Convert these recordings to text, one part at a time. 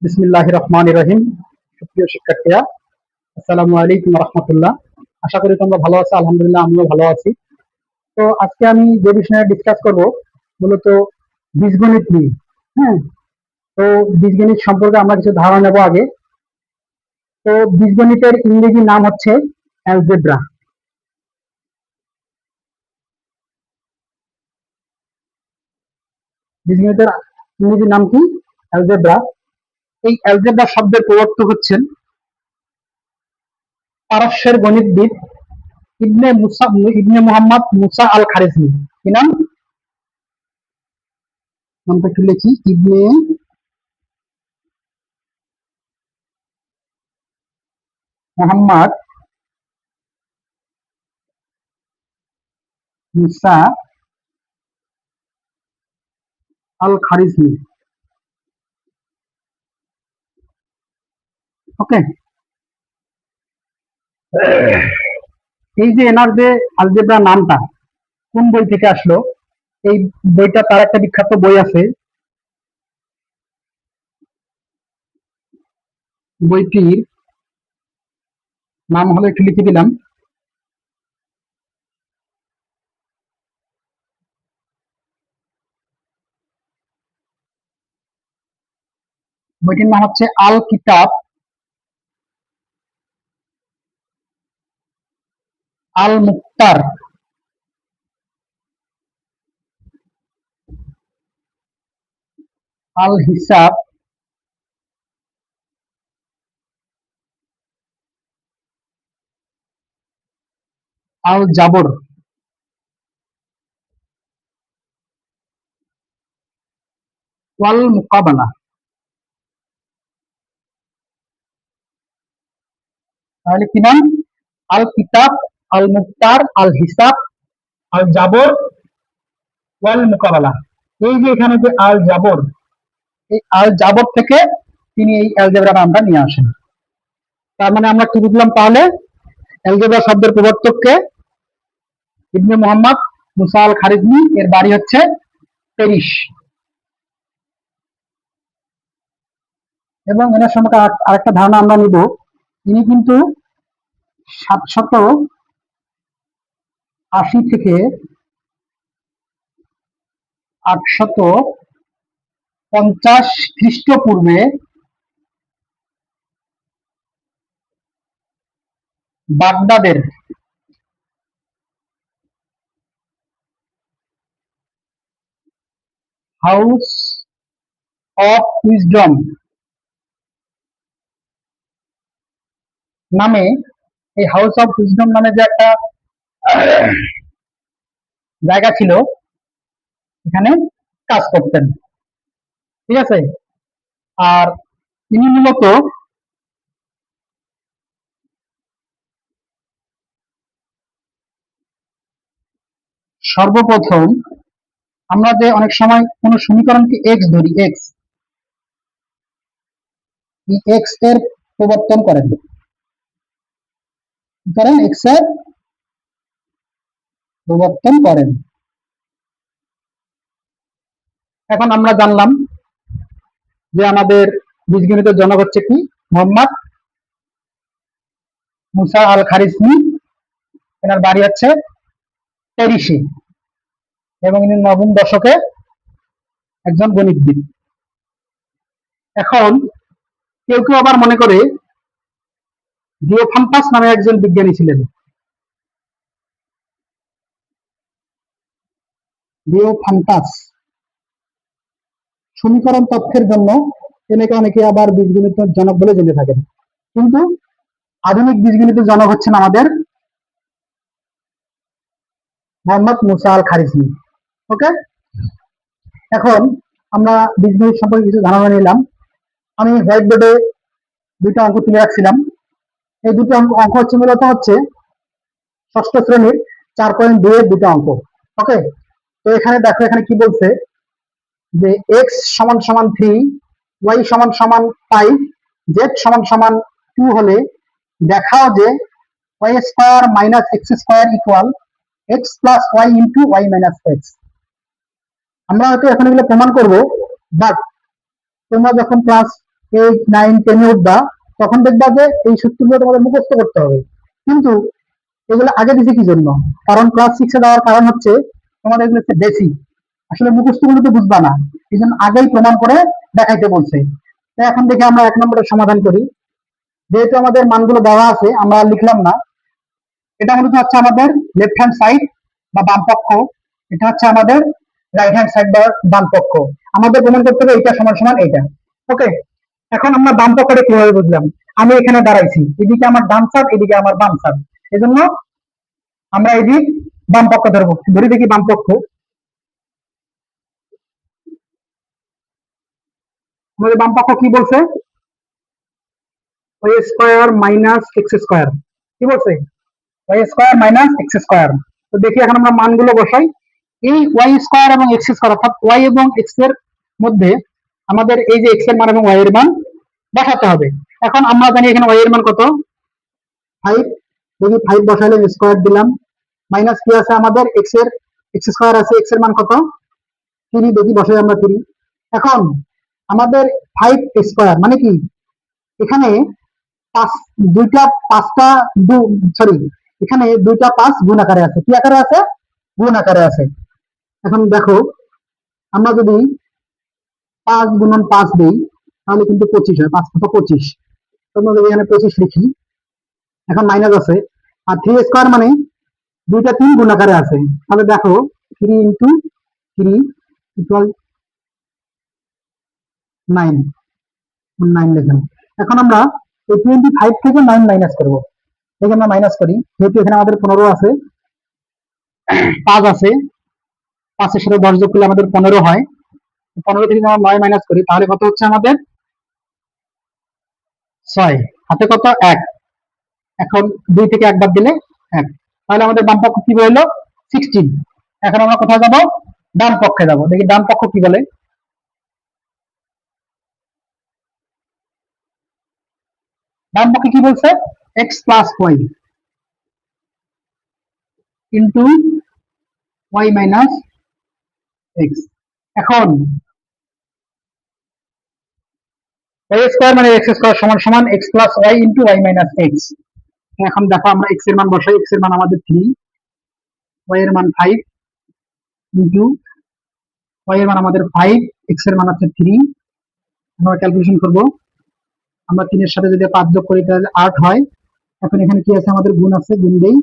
বিসমিল্লাহির রহমানির রহিম। সুপ্রিয় শিক্ষার্থীরা, আসসালামু আলাইকুম রহমতুল্লাহ। আশা করি তোমরা ভালো আছো। আলহামদুলিল্লাহ, আমিও ভালো আছি। তো আজকে আমি যে বিষয়ে ডিসকাস করব, মূলত বীজগণিত নিয়ে। হ্যাঁ, তো বীজগণিত সম্পর্কে আমরা কিছু ধারণা নেব আগে। তো বীজগণিতের ইংরেজি নাম হচ্ছে অ্যালজেব্রা। বীজগণিতের ইংরেজি নাম কি? অ্যালজেব্রা। এই অ্যালজেব্রা শব্দের প্রবর্তক হচ্ছেন পারস্যের গণিতবিদ ইবনে মুহাম্মদ মুসা আল খারিজমি। কি নাম? নামটা একটু লিখি, ইবনে মুহাম্মদ মুসা আল খারিজমি। ওকে, এই যে এনার যে আলজেব্রা নামটা কোন বই থেকে আসলো, এই বইটা, তার একটা বিখ্যাত বই আছে। বইটির নাম হলো, একটু লিখে দিলাম, বইটির নাম হচ্ছে আল কিতাব আল মুক্তার আল হিসাব আল জাবর ওয়াল মুকাবালা। তাহলে কি নাম? আল কিতাব আল মুক্তার আল হিসাব আল জাবর ওয়াল মুকাবালা। এই যে এখানে যে আল জাবর, এই আল জাবর থেকে তিনি এই অ্যালজেব্রা নামটা নিয়ে আসেন। তার মানে আমরা কি বুঝলাম তাহলে? অ্যালজেব্রা শব্দের প্রবর্তককে ইবনে মুহাম্মদ মুসা আল খারিজমি। এর বাড়ি হচ্ছে প্যারিস। এবং এনার সম্পর্কে আরেকটা ধারণা আমরা নিব। ইনি কিন্তু 780 থেকে 850 খ্রিস্টপূর্বে বাগদাদের হাউস অফ উইজডম নামে, এই হাউস অফ উইজডম নামে যে একটা জায়গা ছিল, এখানে কাজ করতেন। ঠিক আছে। আর তিনি মূলত সর্বপ্রথম, আমরা যে অনেক সময় কোন সমীকরণকে এক্স ধরি, এক্স এর প্রবর্তন করেন, এক্স এর প্রবর্তন করেন। এখন আমরা জানলাম যে আমাদের বীজগণিতের জনক হচ্ছে কি? মোহাম্মদ মুসা আল খারিজমি। এনার বাড়ি হচ্ছে প্যারিসে, এবং ইনি নবম দশকে একজন গণিতবিদ। এখন কেউ কেউ আবার মনে করে ডিওফান্টাস নামে একজন বিজ্ঞানী ছিলেন। ডিওফান্টাস সমীকরণ তথ্যের জন্য এনেকে অনেকে আবার বীজগণিতের জনক বলে জেনে থাকেন। কিন্তু আধুনিক বীজগণিতের জনক হচ্ছেন আমাদের মোহাম্মদ মুসা আল খারিজমি। ওকে, এখন আমরা বীজগণিত সম্পর্কে কিছু ধারণা নিলাম। আমি হোয়াইট বোর্ডে দুইটা অঙ্ক তুলে রাখছিলাম। এই দুটো অঙ্ক হচ্ছে মূলত হচ্ছে ষষ্ঠ শ্রেণীর 4.2 এর দুটো অঙ্ক। ওকে, তো এখানে দেখো, এখানে কি বলছে যে এক্স সমান সমান 3, ওয়াই সমান সমান 5, জেড সমান সমান 2 হলে দেখাও যে y square minus x square equal x plus y into y minus x. আমরা হয়তো এখন এগুলো প্রমাণ করবো, বাট তোমরা যখন ক্লাস 8, 9, 10 উঠবা, তখন দেখবা যে এই সূত্রগুলো তোমাদের মুখস্থ করতে হবে। কিন্তু এগুলো আগে দিছি কি জন্য? কারণ ক্লাস 6 এ দেওয়ার কারণ হচ্ছে তোমাদের এগুলো হচ্ছে বেসিক, আসলে মুখস্থ গুলো তো বুঝবা না, এই জন্য আগেই প্রমাণ করে দেখাইতে বলছে। তো এখন দেখে আমরা 1 নম্বরের সমাধান করি। যেহেতু আমাদের মানগুলো দেওয়া আছে, আমরা লিখলাম না। এটা মূলত হচ্ছে আমাদের লেফট হ্যান্ড সাইড বা বাম পক্ষ, এটা হচ্ছে আমাদের রাইট হ্যান্ড সাইড বা ডান পক্ষ। আমাদের প্রমাণ করতে হবে এটা সমান সমান এটা। ওকে, এখন আমরা বাম পক্ষটা কিভাবে বুঝলাম? আমি এখানে দাঁড়াইছি, এদিকে আমার ডান সাইড, এদিকে আমার বাম সাইড, এজন্য আমরা এদিক বাম পক্ষ ধরবো। ধরি দেখি বাম পক্ষ, আমাদের বাম পক্ষ কি বলছে? Y square minus x square. কি বলছে? Y square minus x square. তো দেখি এখন আমরা মানগুলো বসাই। এই ওয়াই স্কোয়ার এবং এক্স স্কোয়ার অর্থাৎ ওয়াই এবং এক্স এর মধ্যে আমাদের এই যে এক্স এর মান এবং ওয়াই এর মান বসাতে হবে। এখন আমরা জানি এখানে ওয়াই এর মান কত? 5। দেখি 5 বসাইলে স্কোয়ার দিলাম, মাইনাস কি আছে আমাদের এক্স স্কোয়ার আছে, এক্স এর মান কত? 3। দেখি বসাই আমরা 3। এখন আমাদের 5 স্কোয়ার মানে কি? এখানে দুইটা পাঁচটা সরি, এখানে দুইটা 5 গুণ আকারে আছে। কি আকারে আছে? গুণ আকারে আছে। এখন দেখো, আমরা যদি 5 গুণন 5 দিই তাহলে কিন্তু 25 হয়। 5 কত? 25। তোমরা যদি এখানে 25 লিখি, এখন মাইনাস আছে। আর 3 স্কোয়ার মানে দুইটা 3 গুণ আকারে আছে। তাহলে দেখো 3 ইন্টু 3 ইকুয়াল 9। 9 লিখলাম। এখন আমরা এই 25 থেকে 9 মাইনাস করবো। দেখে আমরা মাইনাস করি, যেহেতু এখানে আমাদের 15 আছে, 5 আছে, 5 এর সাথে 10 যোগ করলে আমাদের 15 হয়। 15 থেকে আমরা 9 মাইনাস করি, তাহলে কত হচ্ছে আমাদের? 6। হাতে কত? 1। এখন 2 থেকে 1 বাদ দিলে 1। তাহলে আমাদের বাম পক্ষ কি হলো? 16। এখন আমরা কোথায় যাব? ডান পক্ষে যাব। দেখি ডান পক্ষ কি বলে। ডান পক্ষে কি বলছে? X plus y into y minus x. এখন ওয়াই স্কোয়ার মানে এক্স স্কোয়ার সমান সমান x plus y into y minus x. এখন দেখো আমরা এক্স এর মান বসাই। এক্স এর মান আমাদের 3, ওয়াই এর মান 5 ইন্টু ওয়াই এর মান আমাদের 5, এক্স এর মান আছে 3। আমরা ক্যালকুলেশন করব। আমরা 3 এর সাথে যদি 5 যোগ করি তাহলে 8 হয়। এখন এখানে কি আছে? আমাদের গুণ আছে, গুণ দেই।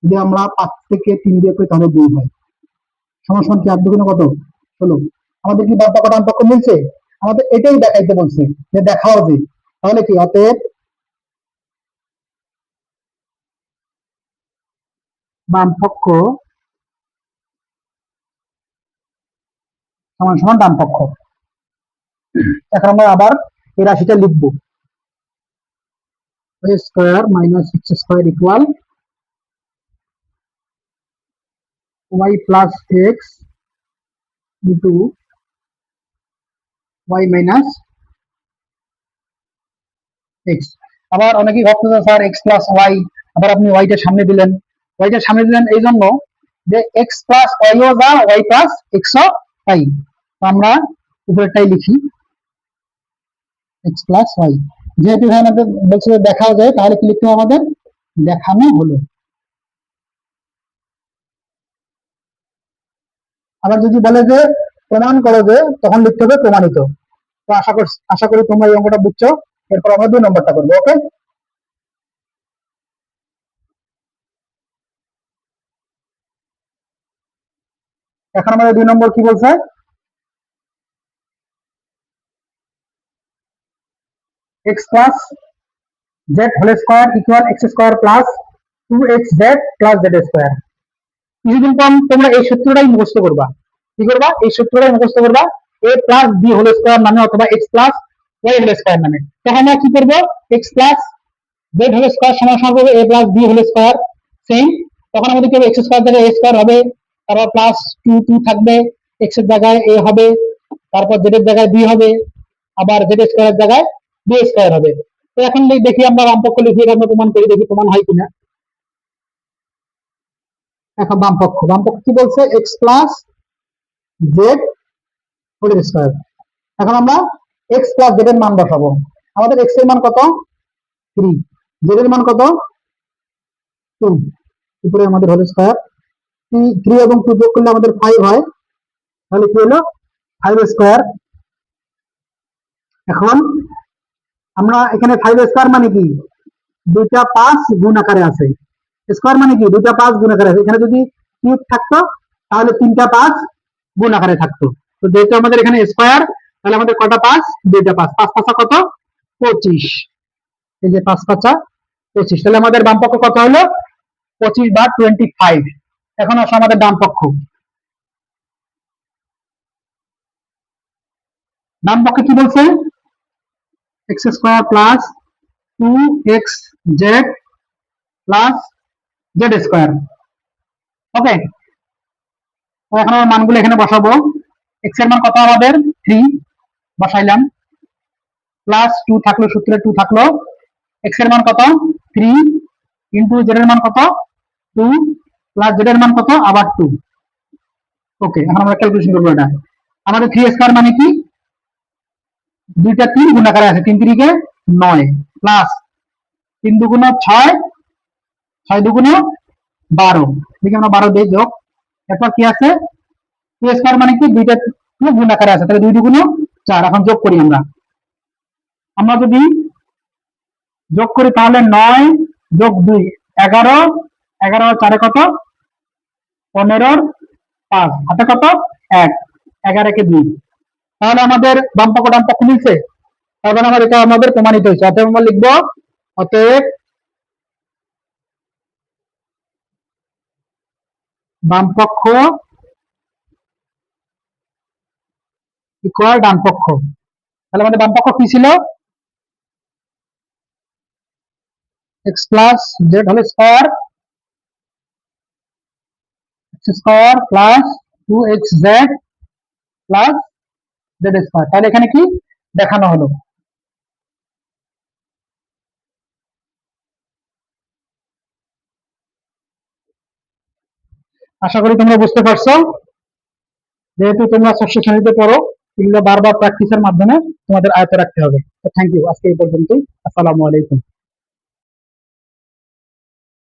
যদি আমরা 5 থেকে 3 দিয়ে করি তাহলে 2 হয়। সমান সমান কি 8 দুগুণে কত? 16। আমাদের কি বাম পক্ষ ডান পক্ষ মিলছে? আমাদের এটাই দেখাইতে বলছে, যে দেখাও যে। তাহলে কি? অতএব বাম পক্ষ সমান সমান ডান পক্ষ। এখন আমরা আবার এই রাশিটা লিখবো। Y square minus x square equal y plus x into y minus x. আবার অনেকেই ভাবতেছে স্যার এক্স প্লাস ওয়াই, আবার আপনি ওয়াইটা সামনে দিলেন। ওয়াইটা সামনে দিলেন এই জন্য যে এক্স প্লাস ওয়াইও যা, ওয়াই প্লাস এক্সও তাই। তো আমরা উপরেরটাই লিখি, এক্স প্লাস ওয়াই। যেহেতু এখানে আমাদের বলছে দেখাও যায়, তাহলে কি লিখতে হবে আমাদের? দেখানো হলো। আবার যদি বলে যে প্রমাণ করো যে, তখন লিখতে হবে প্রমাণিত। তো আশা করি তোমরা এই অঙ্কটা বুঝছো। এরপর আমরা 2 নম্বরটা করবো। ওকে, এখন আমাদের 2 নম্বর কি বলছে? X plus z whole square equal x square plus 2xz plus z square. কিছুদিন পর তোমরা এই সূত্রটাই মুখস্থ করবা। কি করবা? এই সূত্রটাই মুখস্থ করবা, a plus b whole square নামে অথবা x plus y whole square নামে। তখন আমরা কি করবো? X plus z whole square সমান সমান করবো a plus b whole square, same. তখন আমাদের কি হবে? এক্স স্কোয়ার জায়গায় এ স্কোয়ার হবে, তারপর প্লাস 2 থাকবে, এক্স এর জায়গায় এ হবে, তারপর জেড এর জায়গায় বি হবে, আবার জেড স্কোয়ার এর জায়গায় বি স্কোয়ার হবে। তো এখন দেখি আমরা বাম পক্ষ লিখি, আমরা প্রমাণ করি, দেখি প্রমাণ হয় কিনা। এখন বাম পক্ষ কি বলছে? X plus z whole square. এখন আমরা এক্স প্লাস জেড এর মান বসাবো। আমাদের এক্স এর মান কত? 3, জেড এর মান কত? 2, উপরে আমাদের হোল স্কয়ার, 3 এবং 2 যোগ করলে আমাদের 5 হয়, তাহলে কি হলো 5 স্কয়ার। এখন আমরা এখানে 5 স্কয়ার মানে কি, দুইটা 5 গুণ আকারে আছে, স্কয়ার মানে কি দুইটা 5 গুণ আকারে আছে, এখানে যদি কিউব থাকতো তাহলে তিনটা 5 গুণ আকারে থাকতো। তো যেহেতু আমাদের এখানে স্কয়ার, তাহলে আমাদের কটা 5? দুইটা 5, 5 5 কত? 25। এই যে 5 5 25, তাহলে আমাদের বাম পক্ষ কত হলো? 25 বা 25। এখন আসো আমাদের ডান পক্ষ। ডান পক্ষে কি বলছে? X square plus 2 x z plus z square. Okay, এখন আমরা মানগুলো এখানে বসাবো। এক্স এর মান কত আমাদের? 3 বসাইলাম, প্লাস 2 থাকলো, সূত্রে 2 থাকলো, এক্স এর মান কত? 3 ইন্টু জেড এর মান কত? 2 প্লাস জেড এর মান কত? আবার 2। ওকে, এখন আমরা ক্যালকুলেশন করবো এটা। আমাদের 3 স্কয়ার মানে কি, দুইটা 3 গুণ আকারে আছে, 3 3 কে 9 প্লাস 3 দুগুণ 6, 6 দুগুণ 12, দেখি আমরা 12 দেই যোগ, এরপর কি আছে? 2 স্কয়ার মানে কি দুইটা 2 গুণ আকারে আছে, তাহলে 2 দুগুণ 4। এখন যোগ করি আমরা, আমরা যদি যোগ করি তাহলে 9 যোগ 2 11, 11 আর 4 কত? 15, 5 হাতে কত? 1, 11 একে 2। তাহলে আমাদের বাম পক্ষ ডান পক্ষ মিলছে, তারপরে আমার এটা আমাদের প্রমাণিত হয়েছে। অতএব আমরা লিখবো, অতএব বাম পক্ষ ইকুয়াল ডান পক্ষ। তাহলে আমাদের বাম পক্ষ কি ছিল? X plus z whole square, x square plus 2 x z plus z square. তাহলে এখানে কি দেখানো হলো? আশা করি তোমরা বুঝতে পারছো। যেহেতু তোমরা ষষ্ঠ শ্রেণীতে পড়ো, এগুলো বারবার প্র্যাকটিসের মাধ্যমে তোমাদের আয়ত্তে রাখতে হবে। তো থ্যাংক ইউ, আজকে এই পর্যন্তই। আসসালামু আলাইকুম।